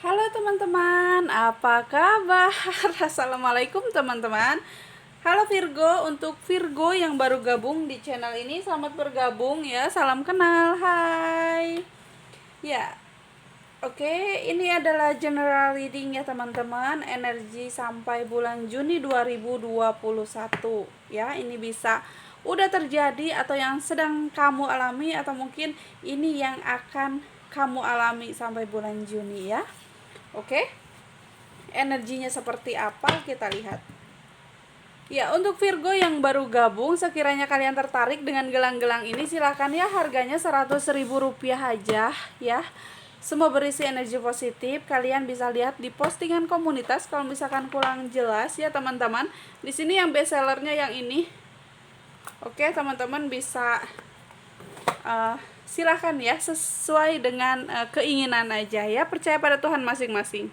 Halo teman-teman, apa kabar? Assalamualaikum teman-teman. Halo Virgo, untuk Virgo yang baru gabung di channel ini, selamat bergabung ya. Salam kenal, hai. Ya, oke, ini adalah general reading ya teman-teman. Energi sampai bulan Juni 2021 ya. Ini bisa udah terjadi atau yang sedang kamu alami, atau mungkin ini yang akan kamu alami sampai bulan Juni ya. Oke, energinya seperti apa kita lihat. Ya, untuk Virgo yang baru gabung, sekiranya kalian tertarik dengan gelang-gelang ini, silahkan ya, harganya Rp100.000 aja ya. Semua berisi energi positif. Kalian bisa lihat di postingan komunitas kalau misalkan kurang jelas ya teman-teman. Di sini yang best sellernya yang ini. Oke, teman-teman bisa silahkan ya, sesuai dengan keinginan aja ya. Percaya pada Tuhan masing-masing.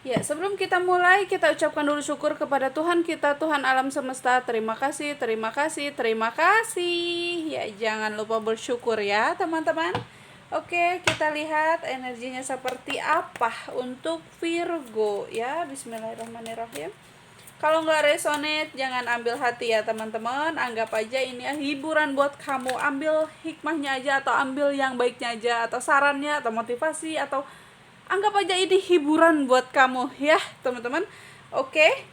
Ya, sebelum kita mulai, kita ucapkan dulu syukur kepada Tuhan kita, Tuhan alam semesta. Terima kasih, terima kasih, terima kasih. Ya, jangan lupa bersyukur ya, teman-teman. Oke, kita lihat energinya seperti apa untuk Virgo ya. Bismillahirrahmanirrahim. Kalau nggak resonate, jangan ambil hati ya, teman-teman. Anggap aja ini hiburan buat kamu. Ambil hikmahnya aja, atau ambil yang baiknya aja, atau sarannya, atau motivasi, atau anggap aja ini hiburan buat kamu ya teman-teman. Oke.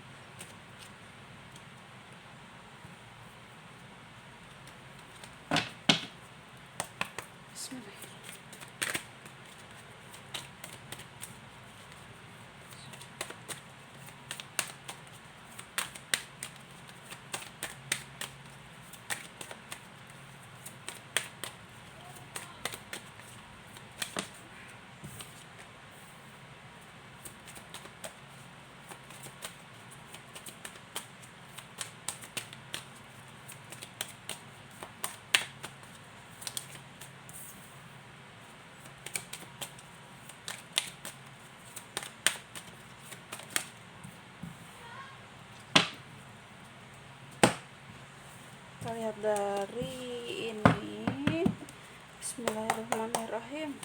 Kita lihat dari ini. Bismillahirrahmanirrahim.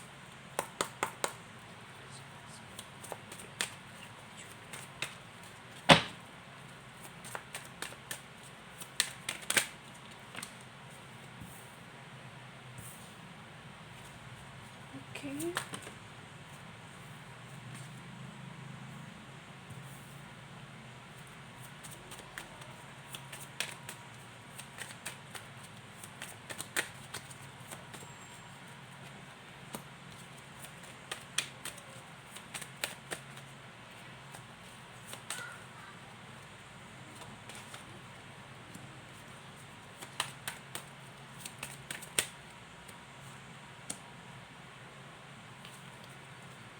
Oke.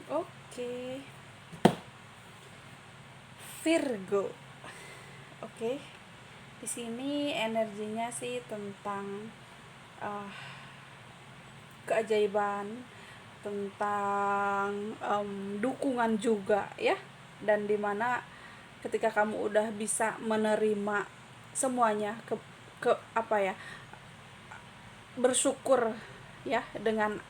Oke. Virgo. Oke. Di sini energinya sih tentang keajaiban, tentang dukungan juga ya. Dan dimana ketika kamu udah bisa menerima semuanya, ke apa ya, bersyukur ya dengan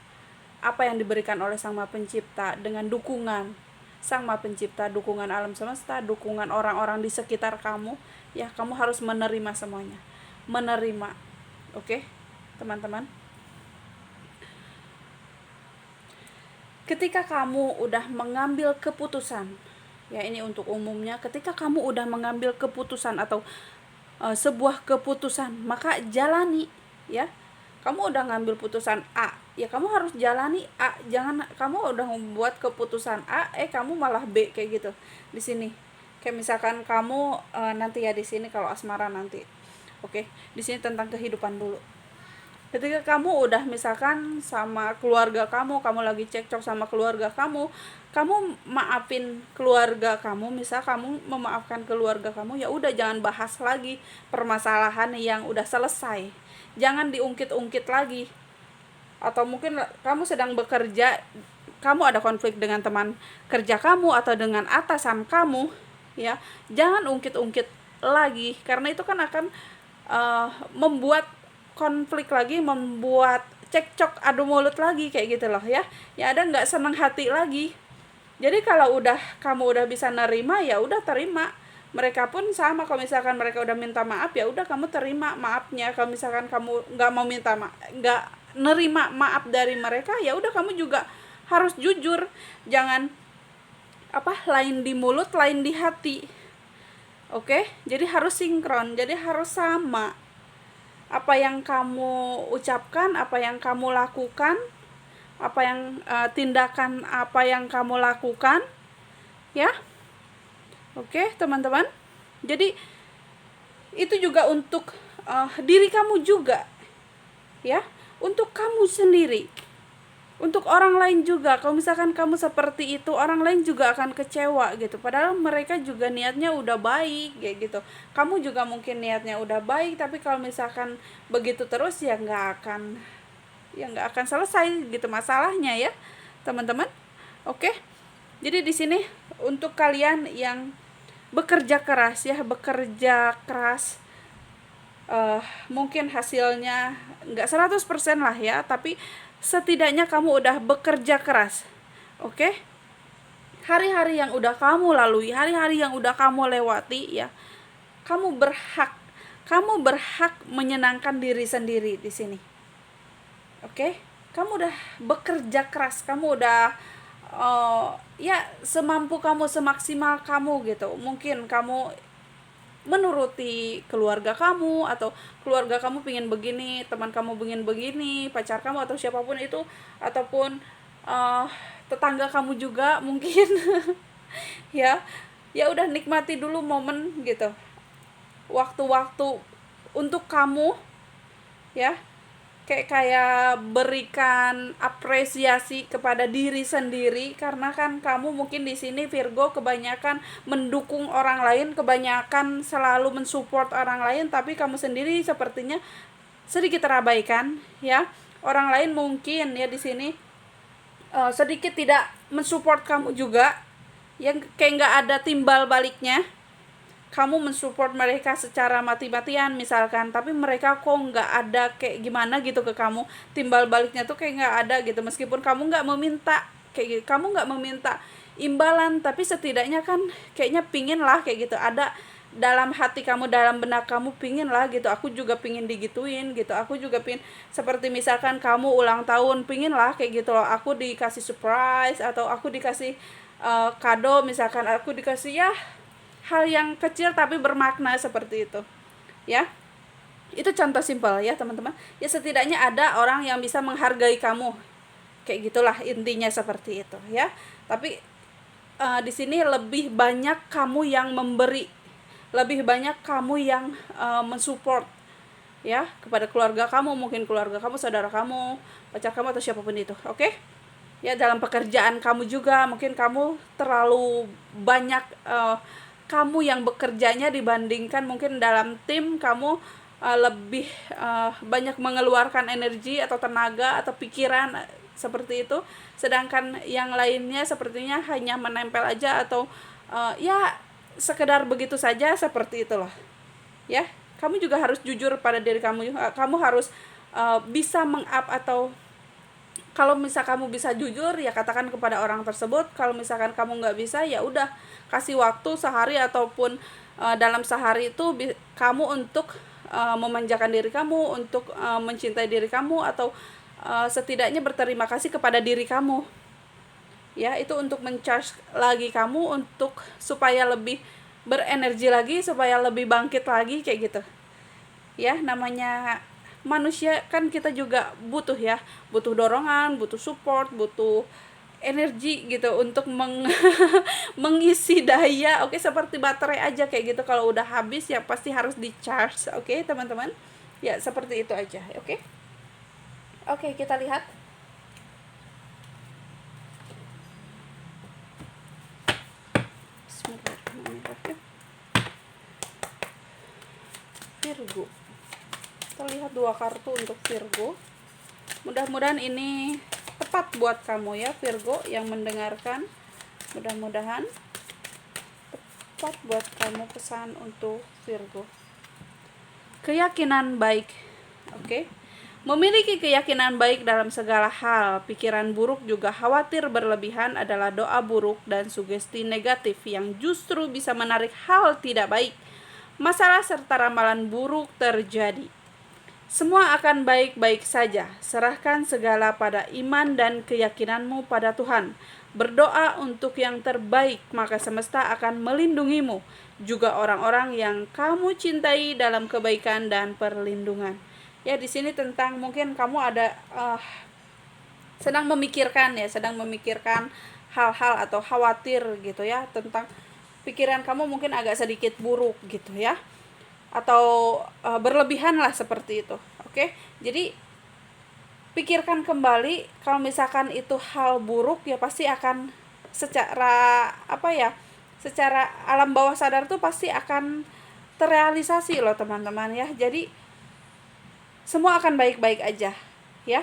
apa yang diberikan oleh Sang Maha Pencipta, dengan dukungan Sang Maha Pencipta, dukungan alam semesta, dukungan orang-orang di sekitar kamu ya. Kamu harus menerima semuanya, menerima. Oke teman-teman, ketika kamu udah mengambil keputusan ya, ini untuk umumnya, ketika kamu udah mengambil keputusan atau sebuah keputusan, maka jalani ya. Kamu udah ngambil putusan A, ya kamu harus jalani A. Jangan kamu udah membuat keputusan A, kamu malah B kayak gitu. Di sini kayak misalkan kamu nanti ya, di sini kalau asmara nanti. Oke, di sini tentang kehidupan dulu. Ketika kamu udah misalkan sama keluarga kamu lagi cekcok sama keluarga kamu maafin keluarga kamu, misal kamu memaafkan keluarga kamu, ya udah, jangan bahas lagi permasalahan yang udah selesai. Jangan diungkit-ungkit lagi. Atau mungkin kamu sedang bekerja, kamu ada konflik dengan teman kerja kamu atau dengan atasan kamu ya, jangan ungkit-ungkit lagi, karena itu kan akan membuat konflik lagi, membuat cekcok adu mulut lagi kayak gitu loh ya. Ya ada nggak senang hati lagi. Jadi kalau kamu udah bisa nerima, ya udah terima. Mereka pun sama, kalau misalkan mereka udah minta maaf, ya udah kamu terima maafnya. Kalau misalkan kamu nggak mau minta maaf, nggak nerima maaf dari mereka, ya udah kamu juga harus jujur. Jangan lain di mulut, lain di hati. Oke? Jadi harus sinkron, jadi harus sama. Apa yang kamu ucapkan, apa yang kamu lakukan, apa yang tindakan apa yang kamu lakukan, ya. Oke, teman-teman. Jadi itu juga untuk diri kamu juga, ya, untuk kamu sendiri, untuk orang lain juga. Kalau misalkan kamu seperti itu, orang lain juga akan kecewa gitu, padahal mereka juga niatnya udah baik kayak gitu. Kamu juga mungkin niatnya udah baik, tapi kalau misalkan begitu terus, ya nggak akan selesai gitu masalahnya, ya teman-teman. Oke, jadi di sini untuk kalian yang bekerja keras, mungkin hasilnya nggak 100% lah ya, tapi setidaknya kamu udah bekerja keras. Oke? Hari-hari yang udah kamu lalui, hari-hari yang udah kamu lewati, ya, kamu berhak menyenangkan diri sendiri di sini. Oke? Kamu udah bekerja keras, kamu udah ya semampu kamu, semaksimal kamu gitu. Mungkin kamu menuruti keluarga kamu, atau keluarga kamu pingin begini, teman kamu pingin begini, pacar kamu atau siapapun itu, ataupun tetangga kamu juga mungkin. ya udah, nikmati dulu momen gitu, waktu-waktu untuk kamu, ya. Kayak berikan apresiasi kepada diri sendiri, karena kan kamu mungkin di sini Virgo kebanyakan mendukung orang lain, kebanyakan selalu mensupport orang lain, tapi kamu sendiri sepertinya sedikit terabaikan, ya. Orang lain mungkin ya di sini sedikit tidak mensupport kamu juga, yang kayak nggak ada timbal baliknya. Kamu mensupport mereka secara mati-matian misalkan, tapi mereka kok nggak ada kayak gimana gitu ke kamu, timbal baliknya tuh kayak nggak ada gitu. Meskipun kamu nggak meminta kayak gitu, kamu nggak meminta imbalan, tapi setidaknya kan kayaknya pingin lah kayak gitu, ada dalam hati kamu, dalam benak kamu pingin lah gitu, aku juga pingin digituin gitu, aku juga pingin seperti misalkan kamu ulang tahun, pingin lah kayak gitu loh, aku dikasih surprise, atau aku dikasih kado, misalkan aku dikasih ya hal yang kecil tapi bermakna seperti itu, ya. Itu contoh simpel ya teman-teman, ya setidaknya ada orang yang bisa menghargai kamu, kayak gitulah intinya, seperti itu ya. Tapi di sini lebih banyak kamu yang memberi, lebih banyak kamu yang mensupport, ya, kepada keluarga kamu, mungkin keluarga kamu, saudara kamu, pacar kamu atau siapapun itu. Oke? Ya, dalam pekerjaan kamu juga mungkin kamu terlalu banyak kamu yang bekerjanya dibandingkan mungkin dalam tim kamu lebih banyak mengeluarkan energi atau tenaga atau pikiran seperti itu, sedangkan yang lainnya sepertinya hanya menempel aja, atau ya sekedar begitu saja, seperti itulah, ya. Kamu juga harus jujur pada diri kamu, kamu harus bisa meng-up, atau kalau misal kamu bisa jujur, ya katakan kepada orang tersebut. Kalau misalkan kamu nggak bisa, ya udah, kasih waktu sehari, ataupun dalam sehari itu kamu untuk memanjakan diri kamu, untuk mencintai diri kamu, atau setidaknya berterima kasih kepada diri kamu, ya. Itu untuk mencharge lagi kamu, untuk supaya lebih berenergi lagi, supaya lebih bangkit lagi, kayak gitu, ya. Namanya manusia kan, kita juga butuh, ya, butuh dorongan, butuh support, butuh energi gitu untuk mengisi daya. Oke, seperti baterai aja kayak gitu, kalau udah habis ya pasti harus di charge. Oke, teman-teman, ya seperti itu aja. Oke, kita lihat. Bismillahirrahmanirrahim. Virgo, kita lihat 2 kartu untuk Virgo. Mudah-mudahan ini tepat buat kamu, ya Virgo yang mendengarkan. Mudah-mudahan tepat buat kamu pesan untuk Virgo. Keyakinan baik. Oke. Memiliki keyakinan baik dalam segala hal, pikiran buruk juga khawatir berlebihan adalah doa buruk dan sugesti negatif yang justru bisa menarik hal tidak baik. Masalah serta ramalan buruk terjadi. Semua akan baik-baik saja. Serahkan segala pada iman dan keyakinanmu pada Tuhan. Berdoa untuk yang terbaik, maka semesta akan melindungimu, juga orang-orang yang kamu cintai dalam kebaikan dan perlindungan. Ya, di sini tentang mungkin kamu ada sedang memikirkan hal-hal atau khawatir gitu ya, tentang pikiran kamu mungkin agak sedikit buruk gitu ya, atau berlebihan lah seperti itu. Oke, jadi pikirkan kembali, kalau misalkan itu hal buruk ya pasti akan secara secara alam bawah sadar tuh pasti akan terrealisasi loh teman-teman ya. Jadi semua akan baik-baik aja ya.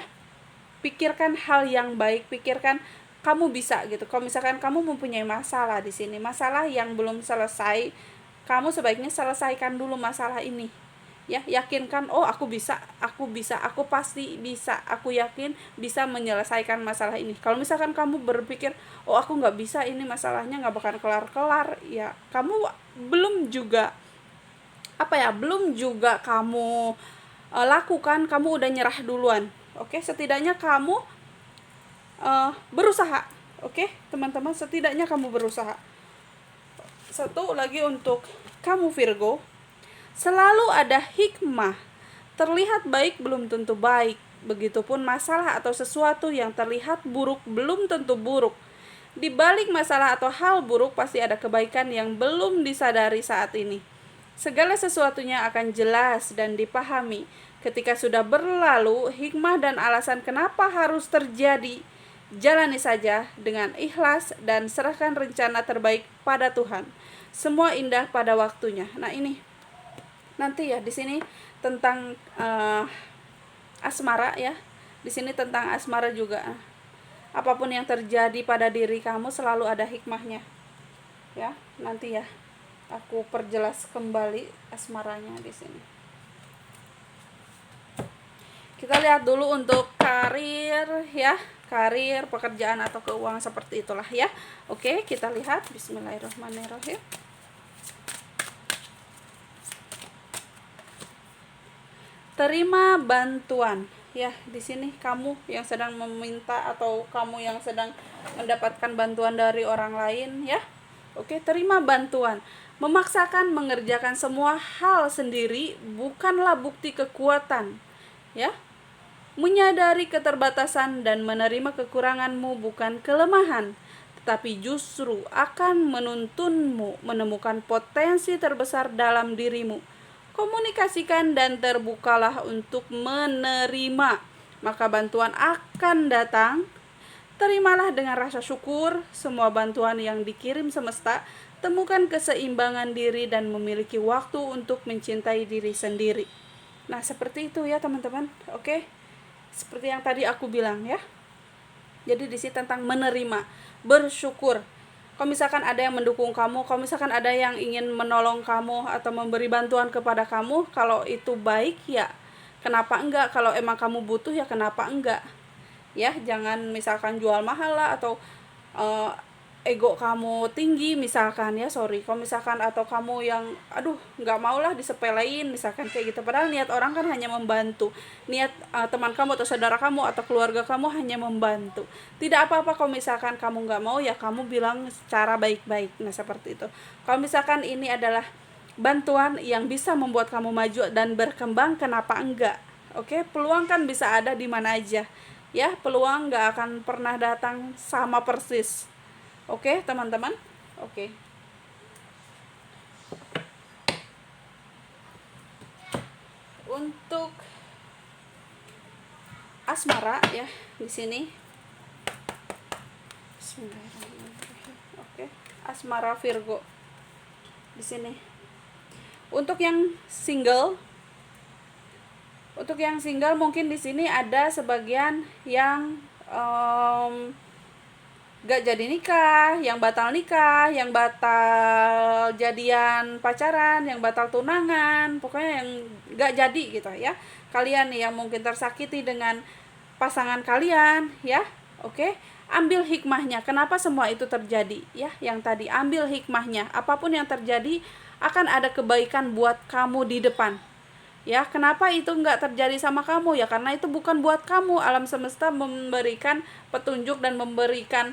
Pikirkan hal yang baik, pikirkan kamu bisa gitu. Kalau misalkan kamu mempunyai masalah di sini, masalah yang belum selesai, kamu sebaiknya selesaikan dulu masalah ini. Ya, yakinkan, oh aku bisa, aku pasti bisa, aku yakin bisa menyelesaikan masalah ini. Kalau misalkan kamu berpikir, oh aku nggak bisa, ini masalahnya nggak bakal kelar-kelar, ya kamu belum juga kamu lakukan, kamu udah nyerah duluan. Oke, setidaknya kamu berusaha. Oke, teman-teman, setidaknya kamu berusaha. Satu lagi untuk kamu Virgo, selalu ada hikmah. Terlihat baik belum tentu baik. Begitupun masalah atau sesuatu yang terlihat buruk belum tentu buruk. Di balik masalah atau hal buruk pasti ada kebaikan yang belum disadari saat ini. Segala sesuatunya akan jelas dan dipahami ketika sudah berlalu. Hikmah dan alasan kenapa harus terjadi, jalani saja dengan ikhlas dan serahkan rencana terbaik pada Tuhan. Semua indah pada waktunya. Nah, ini nanti ya di sini tentang asmara ya. Di sini tentang asmara juga. Apapun yang terjadi pada diri kamu selalu ada hikmahnya. Ya, nanti ya aku perjelas kembali asmaranya di sini. Kita lihat dulu untuk karir ya, karir, pekerjaan atau keuangan seperti itulah ya. Oke, kita lihat. Bismillahirrahmanirrahim. Terima bantuan ya. Di sini kamu yang sedang meminta atau kamu yang sedang mendapatkan bantuan dari orang lain ya. Oke, terima bantuan. Memaksakan mengerjakan semua hal sendiri bukanlah bukti kekuatan ya. Menyadari keterbatasan dan menerima kekuranganmu bukan kelemahan, tetapi justru akan menuntunmu menemukan potensi terbesar dalam dirimu. Komunikasikan dan terbukalah untuk menerima, maka bantuan akan datang. Terimalah dengan rasa syukur semua bantuan yang dikirim semesta. Temukan keseimbangan diri dan memiliki waktu untuk mencintai diri sendiri. Nah, seperti itu ya teman-teman. Oke. Seperti yang tadi aku bilang ya. Jadi di sini tentang menerima, bersyukur. Kalau misalkan ada yang mendukung kamu, kalau misalkan ada yang ingin menolong kamu atau memberi bantuan kepada kamu, kalau itu baik ya kenapa enggak? Kalau emang kamu butuh ya kenapa enggak? Ya, jangan misalkan jual mahal lah atau ego kamu tinggi misalkan ya, kalau misalkan, atau kamu yang nggak maulah disepelein misalkan kayak gitu, padahal niat orang kan hanya membantu, niat teman kamu atau saudara kamu atau keluarga kamu hanya membantu. Tidak apa-apa kalau misalkan kamu nggak mau, ya kamu bilang secara baik-baik. Nah, seperti itu. Kalau misalkan ini adalah bantuan yang bisa membuat kamu maju dan berkembang, kenapa enggak? Oke, peluang kan bisa ada di mana aja ya, peluang nggak akan pernah datang sama persis. Oke, teman-teman. Oke. Untuk asmara ya di sini. Bismillahirrahmanirrahim. Oke, asmara Virgo di sini. Untuk yang single mungkin di sini ada sebagian yang gak jadi nikah, yang batal jadian pacaran, yang batal tunangan, pokoknya yang gak jadi gitu ya. Kalian nih yang mungkin tersakiti dengan pasangan kalian ya, oke. Ambil hikmahnya, kenapa semua itu terjadi ya, yang tadi ambil hikmahnya, apapun yang terjadi akan ada kebaikan buat kamu di depan. Ya, kenapa itu nggak terjadi sama kamu? Ya karena itu bukan buat kamu. Alam semesta memberikan petunjuk dan memberikan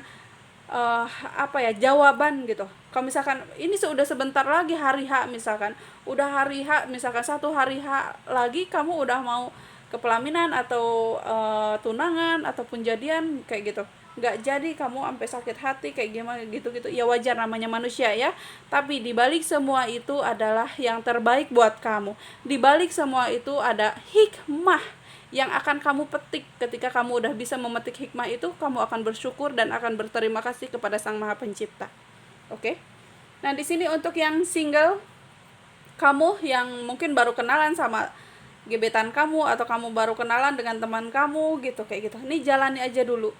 jawaban gitu. Kalau misalkan ini sudah sebentar lagi hari H, misalkan udah hari H, misalkan 1 hari H lagi kamu udah mau ke pelaminan atau tunangan ataupun jadian kayak gitu, nggak jadi, kamu sampai sakit hati kayak gimana gitu ya, wajar, namanya manusia ya. Tapi dibalik semua itu adalah yang terbaik buat kamu. Dibalik semua itu ada hikmah yang akan kamu petik. Ketika kamu udah bisa memetik hikmah itu, kamu akan bersyukur dan akan berterima kasih kepada Sang Maha Pencipta. Oke? Nah, di sini untuk yang single, kamu yang mungkin baru kenalan sama gebetan kamu atau kamu baru kenalan dengan teman kamu gitu kayak gitu. Ini jalani aja dulu.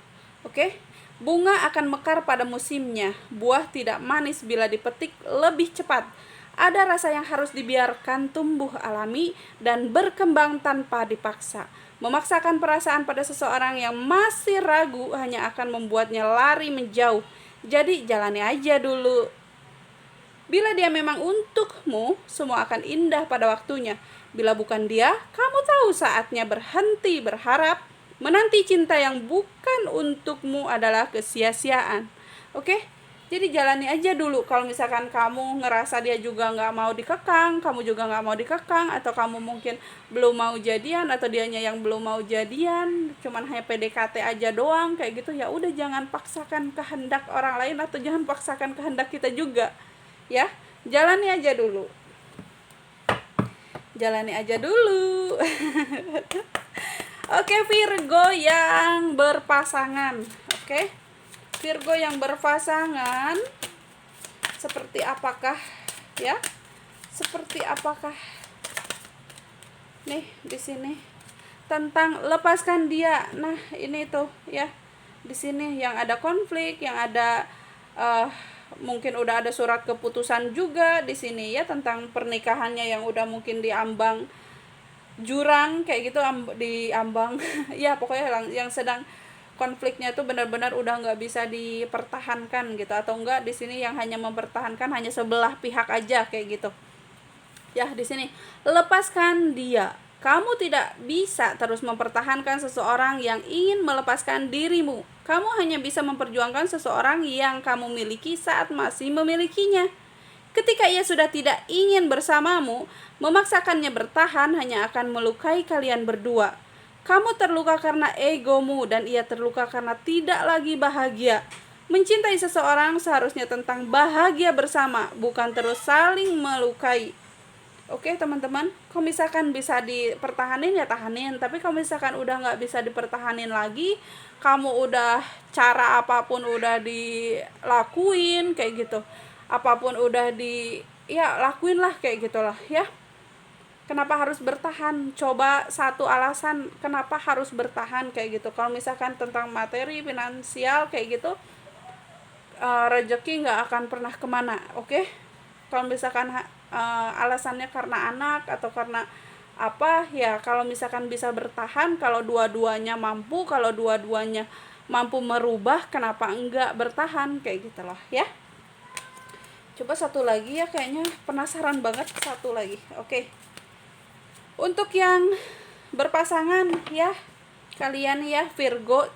Oke? Bunga akan mekar pada musimnya. Buah tidak manis bila dipetik lebih cepat. Ada rasa yang harus dibiarkan tumbuh alami dan berkembang tanpa dipaksa. Memaksakan perasaan pada seseorang yang masih ragu hanya akan membuatnya lari menjauh. Jadi jalani aja dulu. Bila dia memang untukmu, semua akan indah pada waktunya. Bila bukan dia, kamu tahu saatnya berhenti berharap. Menanti cinta yang bukan untukmu adalah kesia-siaan. Oke? Jadi jalani aja dulu. Kalau misalkan kamu ngerasa dia juga nggak mau dikekang, kamu juga nggak mau dikekang, atau kamu mungkin belum mau jadian, atau dianya yang belum mau jadian, cuman hanya PDKT aja doang kayak gitu, ya udah, jangan paksakan kehendak orang lain atau jangan paksakan kehendak kita juga. Ya, jalani aja dulu. Jalani aja dulu. Oke, Virgo yang berpasangan. Oke. Virgo yang berpasangan seperti apakah ya? Seperti apakah? Nih, di sini tentang lepaskan dia. Nah, ini tuh ya. Di sini yang ada konflik, yang ada mungkin udah ada surat keputusan juga di sini ya, tentang pernikahannya yang udah mungkin diambang jurang kayak gitu, diambang ya, pokoknya yang sedang konfliknya tuh benar-benar udah nggak bisa dipertahankan gitu, atau enggak di sini yang hanya mempertahankan hanya sebelah pihak aja kayak gitu. Ya, di sini lepaskan dia. Kamu tidak bisa terus mempertahankan seseorang yang ingin melepaskan dirimu. Kamu hanya bisa memperjuangkan seseorang yang kamu miliki saat masih memilikinya. Ketika ia sudah tidak ingin bersamamu, memaksakannya bertahan hanya akan melukai kalian berdua. Kamu terluka karena egomu dan ia terluka karena tidak lagi bahagia. Mencintai seseorang seharusnya tentang bahagia bersama, bukan terus saling melukai. Oke teman-teman, kalau misalkan bisa dipertahanin ya tahanin, tapi kalau misalkan udah nggak bisa dipertahanin lagi, kamu udah cara apapun udah dilakuin kayak gitu, apapun udah lakuin lah kayak gitulah ya. Kenapa harus bertahan? Coba satu alasan kenapa harus bertahan kayak gitu. Kalau misalkan tentang materi, finansial kayak gitu, rezeki nggak akan pernah kemana, oke? Kalau misalkan alasannya karena anak atau karena apa ya, kalau misalkan bisa bertahan, kalau dua-duanya mampu, merubah, kenapa enggak bertahan kayak gitu loh ya. Coba satu lagi ya, kayaknya penasaran banget satu lagi. Oke. Untuk yang berpasangan ya, kalian ya Virgo,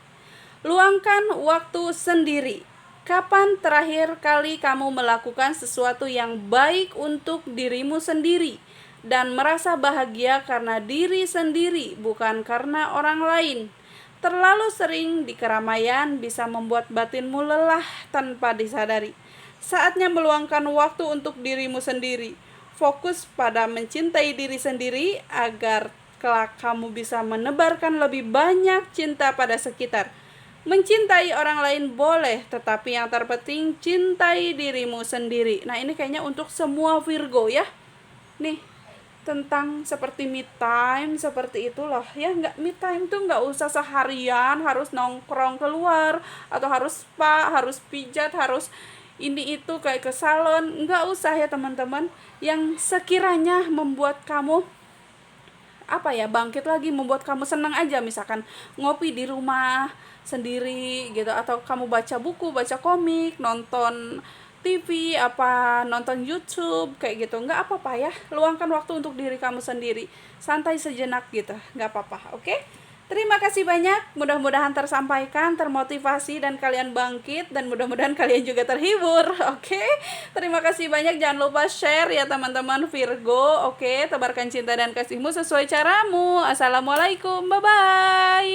luangkan waktu sendiri. Kapan terakhir kali kamu melakukan sesuatu yang baik untuk dirimu sendiri dan merasa bahagia karena diri sendiri, bukan karena orang lain? Terlalu sering di keramaian bisa membuat batinmu lelah tanpa disadari. Saatnya meluangkan waktu untuk dirimu sendiri. Fokus pada mencintai diri sendiri agar kelak kamu bisa menebarkan lebih banyak cinta pada sekitar. Mencintai orang lain boleh, tetapi yang terpenting cintai dirimu sendiri. Nah, ini kayaknya untuk semua Virgo ya. Nih, tentang seperti me time, seperti itulah ya. Nggak, me time tuh nggak usah seharian harus nongkrong keluar, atau harus spa, harus pijat, harus ini itu kayak ke salon. Nggak usah ya teman-teman. Yang sekiranya membuat kamu bangkit lagi, membuat kamu senang aja, misalkan ngopi di rumah sendiri gitu, atau kamu baca buku, baca komik, nonton TV, nonton YouTube kayak gitu. Nggak apa-apa ya, luangkan waktu untuk diri kamu sendiri, santai sejenak gitu, nggak apa-apa. Oke, terima kasih banyak, mudah-mudahan tersampaikan, termotivasi, dan kalian bangkit, dan mudah-mudahan kalian juga terhibur. Oke, terima kasih banyak, jangan lupa share ya teman-teman Virgo. Oke, tebarkan cinta dan kasihmu sesuai caramu. Assalamualaikum, bye-bye.